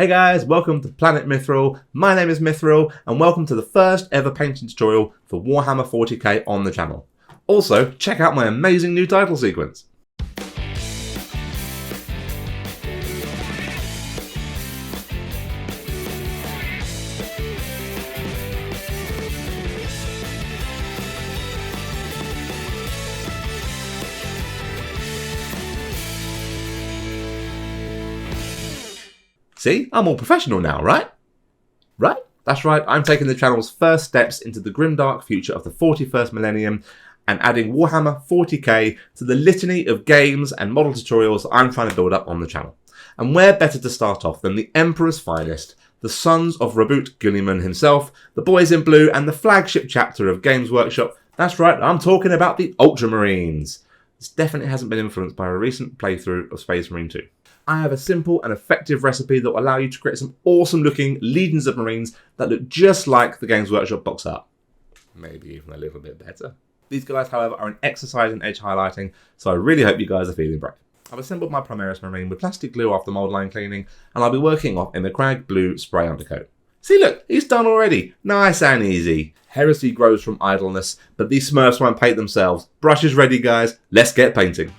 Hey guys, welcome to Planet Mithril. My name is Mithril and welcome to the first ever painting tutorial for Warhammer 40k on the channel. Also, check out my amazing new title sequence. See, I'm all professional now, right? Right? That's right, I'm taking the channel's first steps into the grimdark future of the 41st millennium and adding Warhammer 40k to the litany of games and model tutorials I'm trying to build up on the channel. And where better to start off than the Emperor's finest, the sons of Reboot Guilliman himself, the boys in blue and the flagship chapter of Games Workshop. That's right, I'm talking about the Ultramarines. This definitely hasn't been influenced by a recent playthrough of Space Marine 2. I have a simple and effective recipe that will allow you to create some awesome looking legions of marines that look just like the Games Workshop box art. Maybe even a little bit better. These guys, however, are an exercise in edge highlighting, so I really hope you guys are feeling brave. I've assembled my Primaris Marine with plastic glue after mould line cleaning, and I'll be working off in the Crag Blue spray undercoat. See, look, he's done already. Nice and easy. Heresy grows from idleness, but these Smurfs won't paint themselves. Brushes ready, guys. Let's get painting.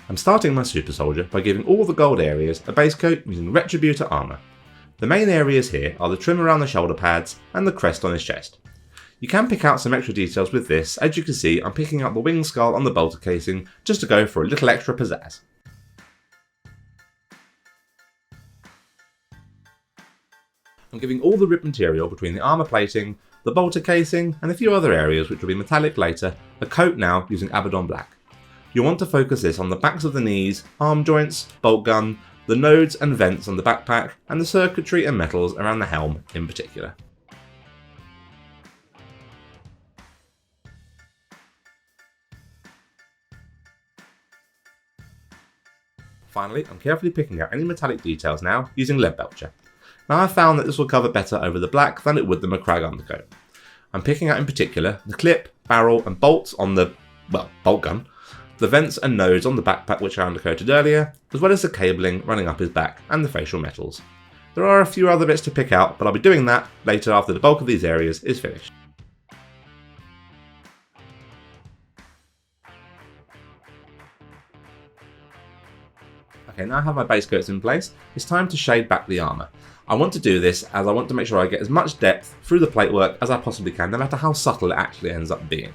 I'm starting my super soldier by giving all the gold areas a base coat using Retributor armour. The main areas here are the trim around the shoulder pads and the crest on his chest. You can pick out some extra details with this. As you can see, I'm picking out the wing skull on the bolter casing just to go for a little extra pizzazz. I'm giving all the rib material between the armour plating, the bolter casing and a few other areas which will be metallic later, a coat now using Abaddon Black. You'll want to focus this on the backs of the knees, arm joints, bolt gun, the nodes and vents on the backpack, and the circuitry and metals around the helm in particular. Finally, I'm carefully picking out any metallic details now using lead belcher. Now I've found that this will cover better over the black than it would the McCrag undercoat. I'm picking out in particular the clip, barrel and bolts on the, bolt gun, the vents and nodes on the backpack which I undercoated earlier, as well as the cabling running up his back and the facial metals. There are a few other bits to pick out, but I'll be doing that later after the bulk of these areas is finished. Okay, now I have my base coats in place, it's time to shade back the armour. I want to do this as I want to make sure I get as much depth through the platework as I possibly can, no matter how subtle it actually ends up being.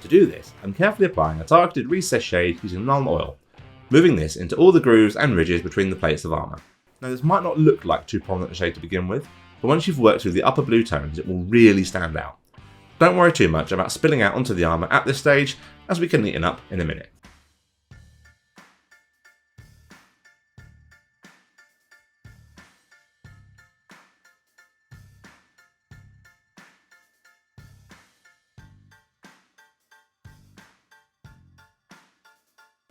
To do this, I'm carefully applying a targeted recessed shade using Nuln Oil, moving this into all the grooves and ridges between the plates of armour. Now this might not look like too prominent a shade to begin with, but once you've worked through the upper blue tones it will really stand out. Don't worry too much about spilling out onto the armour at this stage, as we can neaten up in a minute.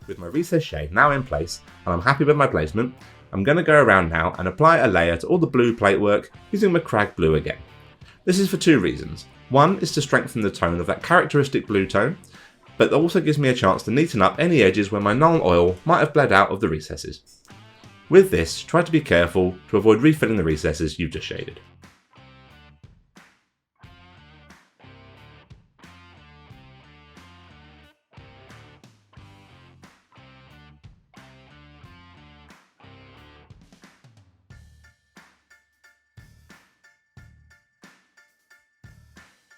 With my recessed shade now in place, and I'm happy with my placement, I'm going to go around now and apply a layer to all the blue platework using McCrag Blue again. This is for two reasons. One is to strengthen the tone of that characteristic blue tone, but it also gives me a chance to neaten up any edges where my Nuln Oil might have bled out of the recesses. With this, try to be careful to avoid refilling the recesses you've just shaded.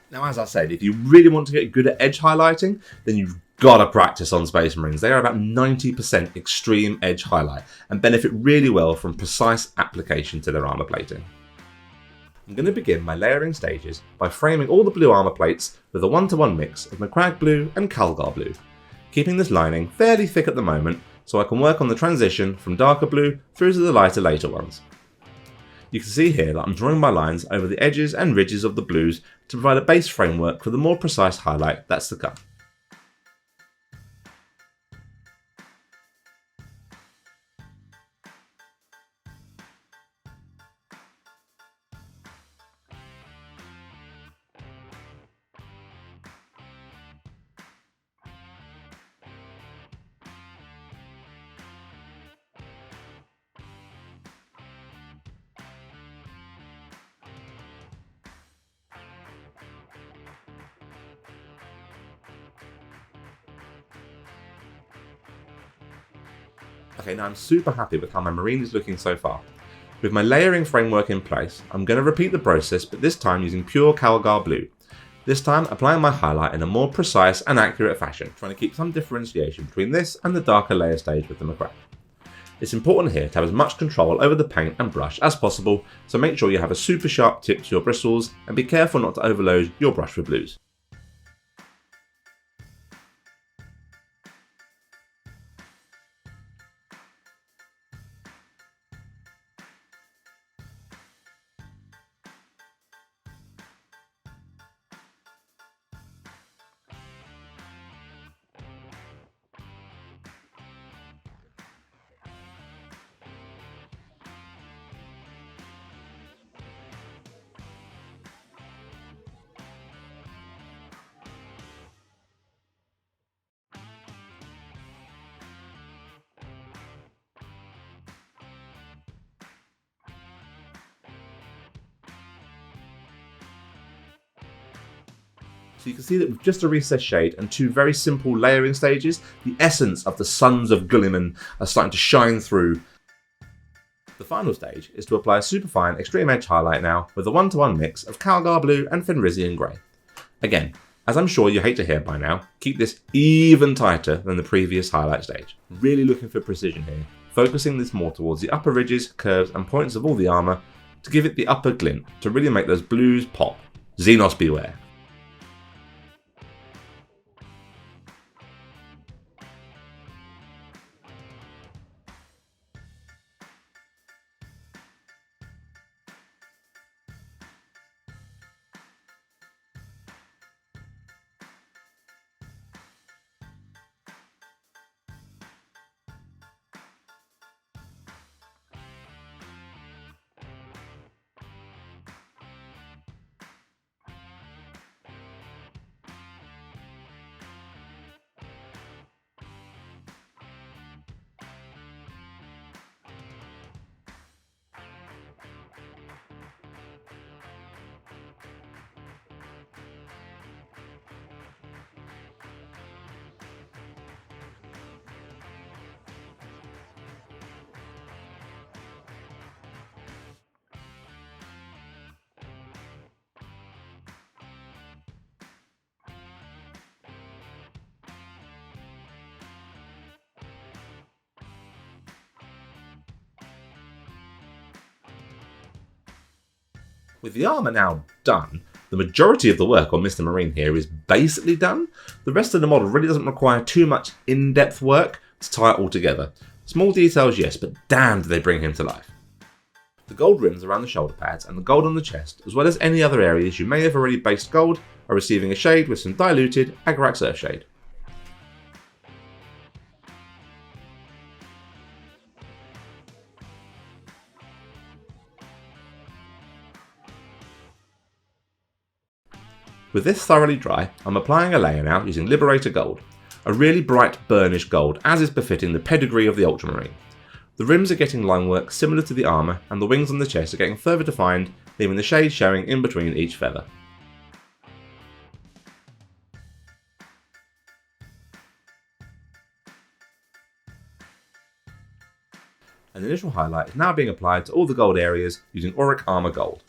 Now, as I said, if you really want to get good at edge highlighting, then you've got to practice on Space Marines. They are about 90% extreme edge highlight and benefit really well from precise application to their armour plating. I'm going to begin my layering stages by framing all the blue armour plates with a 1-to-1 mix of McCrag Blue and Calgar Blue, keeping this lining fairly thick at the moment so I can work on the transition from darker blue through to the lighter later ones. You can see here that I'm drawing my lines over the edges and ridges of the blues to provide a base framework for the more precise highlight that's to come. Okay, now I'm super happy with how my Marine is looking so far. With my layering framework in place, I'm going to repeat the process, but this time using pure Calgar blue. This time applying my highlight in a more precise and accurate fashion, trying to keep some differentiation between this and the darker layer stage with the McCrack. It's important here to have as much control over the paint and brush as possible, so make sure you have a super sharp tip to your bristles and be careful not to overload your brush with blues. So you can see that with just a recessed shade and two very simple layering stages, the essence of the Sons of Guilliman are starting to shine through. The final stage is to apply a superfine extreme edge highlight now with a 1-to-1 mix of Calgar blue and Fenrisian grey. Again, as I'm sure you hate to hear by now, keep this even tighter than the previous highlight stage. Really looking for precision here, focusing this more towards the upper ridges, curves and points of all the armour to give it the upper glint to really make those blues pop. Xenos beware. With the armour now done, the majority of the work on Mr. Marine here is basically done. The rest of the model really doesn't require too much in-depth work to tie it all together. Small details, yes, but damn do they bring him to life. The gold rims around the shoulder pads and the gold on the chest, as well as any other areas you may have already based gold, are receiving a shade with some diluted Agrax Earthshade. With this thoroughly dry, I'm applying a layer now using Liberator Gold, a really bright burnished gold as is befitting the pedigree of the Ultramarine. The rims are getting line work similar to the armour and the wings on the chest are getting further defined, leaving the shade showing in between each feather. An initial highlight is now being applied to all the gold areas using Auric Armour Gold.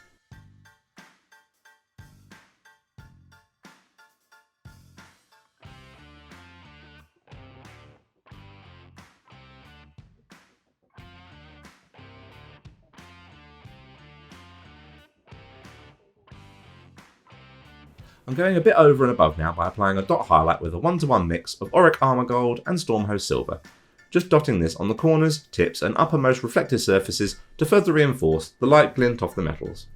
I'm going a bit over and above now by applying a dot highlight with a 1-to-1 mix of Auric Armour Gold and Stormhose Silver, just dotting this on the corners, tips and uppermost reflective surfaces to further reinforce the light glint off the metals.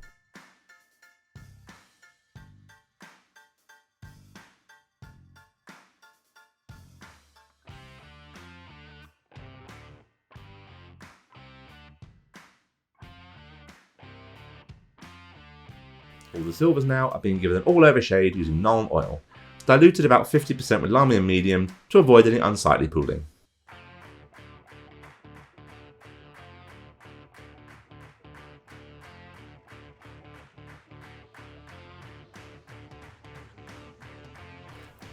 All the silvers now are being given an all-over shade using Nuln Oil, diluted about 50% with Lamium Medium to avoid any unsightly pooling.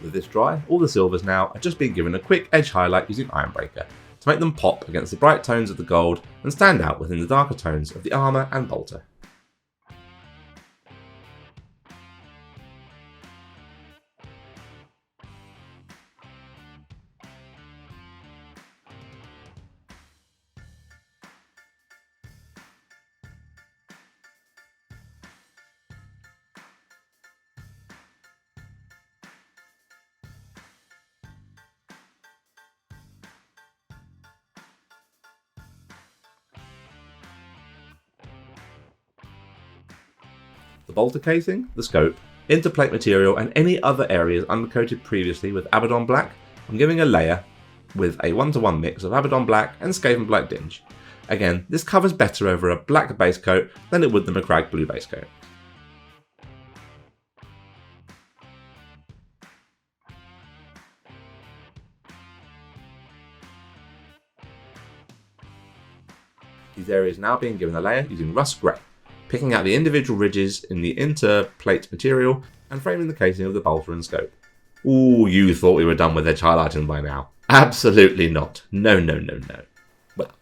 With this dry, all the silvers now are just being given a quick edge highlight using Ironbreaker, to make them pop against the bright tones of the gold and stand out within the darker tones of the armour and bolter. The bolter casing, the scope, interplate material and any other areas undercoated previously with Abaddon Black, I'm giving a layer with a 1-to-1 mix of Abaddon Black and Skaven Black Dinge. Again, this covers better over a black base coat than it would the McCragg blue base coat. These areas now being given a layer using rust grey, picking out the individual ridges in the interplate material and framing the casing of the bolter and scope. Ooh, you thought we were done with edge highlighting by now. Absolutely not. No, no, no, no. Well,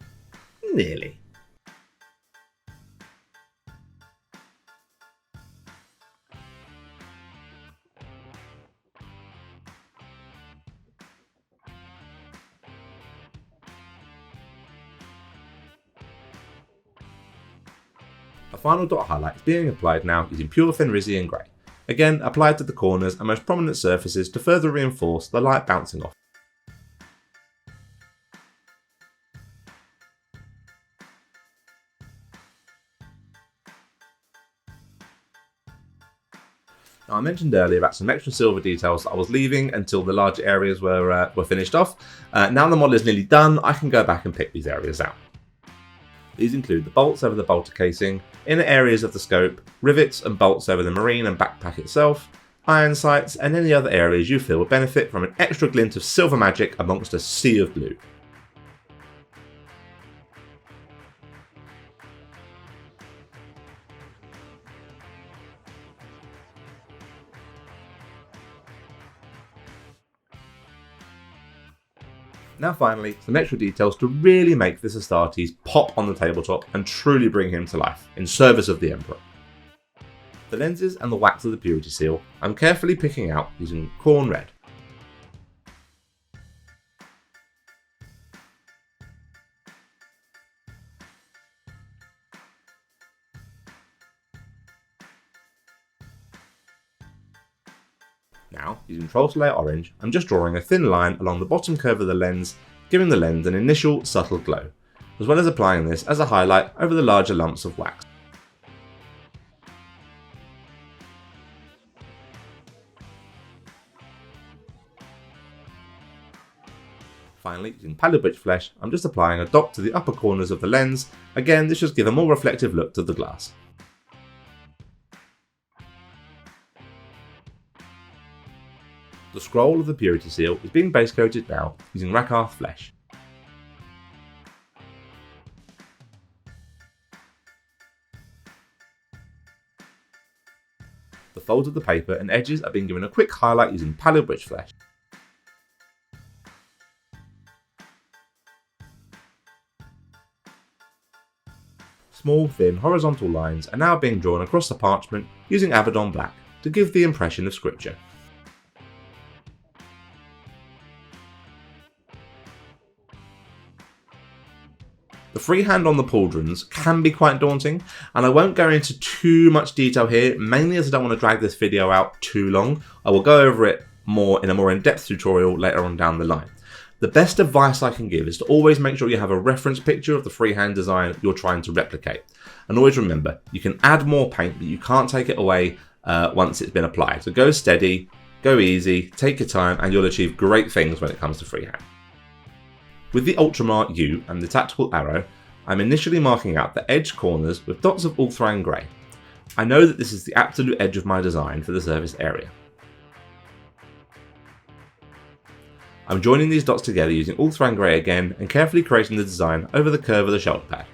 nearly. A final dot highlight is being applied now using pure Fenrisian grey, again applied to the corners and most prominent surfaces to further reinforce the light bouncing off. Now, I mentioned earlier about some extra silver details that I was leaving until the larger areas were finished off. Now the model is nearly done, I can go back and pick these areas out. These include the bolts over the bolter casing, inner areas of the scope, rivets and bolts over the marine and backpack itself, iron sights and any other areas you feel would benefit from an extra glint of silver magic amongst a sea of blue. Now finally, some extra details to really make this Astartes pop on the tabletop and truly bring him to life, in service of the Emperor. The lenses and the wax of the Purity Seal I'm carefully picking out using Corn Red. Now, using Troll Slayer Orange, I'm just drawing a thin line along the bottom curve of the lens, giving the lens an initial subtle glow, as well as applying this as a highlight over the larger lumps of wax. Finally, using Pallid Witch Flesh, I'm just applying a dot to the upper corners of the lens. Again, this should give a more reflective look to the glass. The scroll of the Purity Seal is being base coated now using Rakarth Flesh. The folds of the paper and edges are being given a quick highlight using Pallid Witch Flesh. Small, thin, horizontal lines are now being drawn across the parchment using Abaddon Black to give the impression of scripture. The freehand on the pauldrons can be quite daunting, and I won't go into too much detail here, mainly as I don't want to drag this video out too long. I will go over it more in a more in-depth tutorial later on down the line. The best advice I can give is to always make sure you have a reference picture of the freehand design you're trying to replicate. And always remember, you can add more paint, but you can't take it away once it's been applied. So go steady, go easy, take your time, and you'll achieve great things when it comes to freehand. With the Ultramar U and the tactical arrow, I'm initially marking out the edge corners with dots of Ultramarine grey. I know that this is the absolute edge of my design for the surface area. I'm joining these dots together using Ultramarine grey again and carefully creating the design over the curve of the shoulder pad.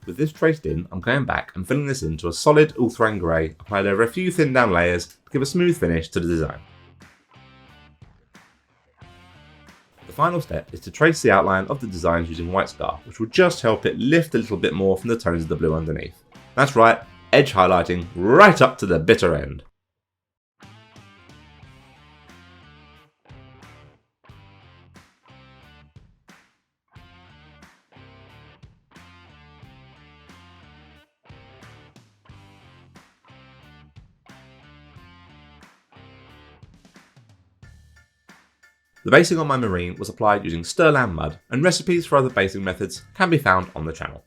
With this traced in, I'm going back and filling this into a solid Ultramarine grey applied over a few thin down layers to give a smooth finish to the design. The final step is to trace the outline of the designs using white scarf, which will just help it lift a little bit more from the tones of the blue underneath. That's right, edge highlighting right up to the bitter end. The basing on my Marine was applied using Stirland mud, and recipes for other basing methods can be found on the channel.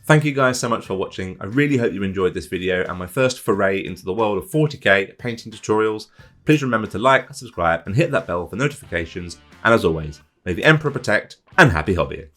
Thank you guys so much for watching. I really hope you enjoyed this video and my first foray into the world of 40k painting tutorials. Please remember to like, subscribe and hit that bell for notifications, and as always, may the Emperor protect and happy hobbying.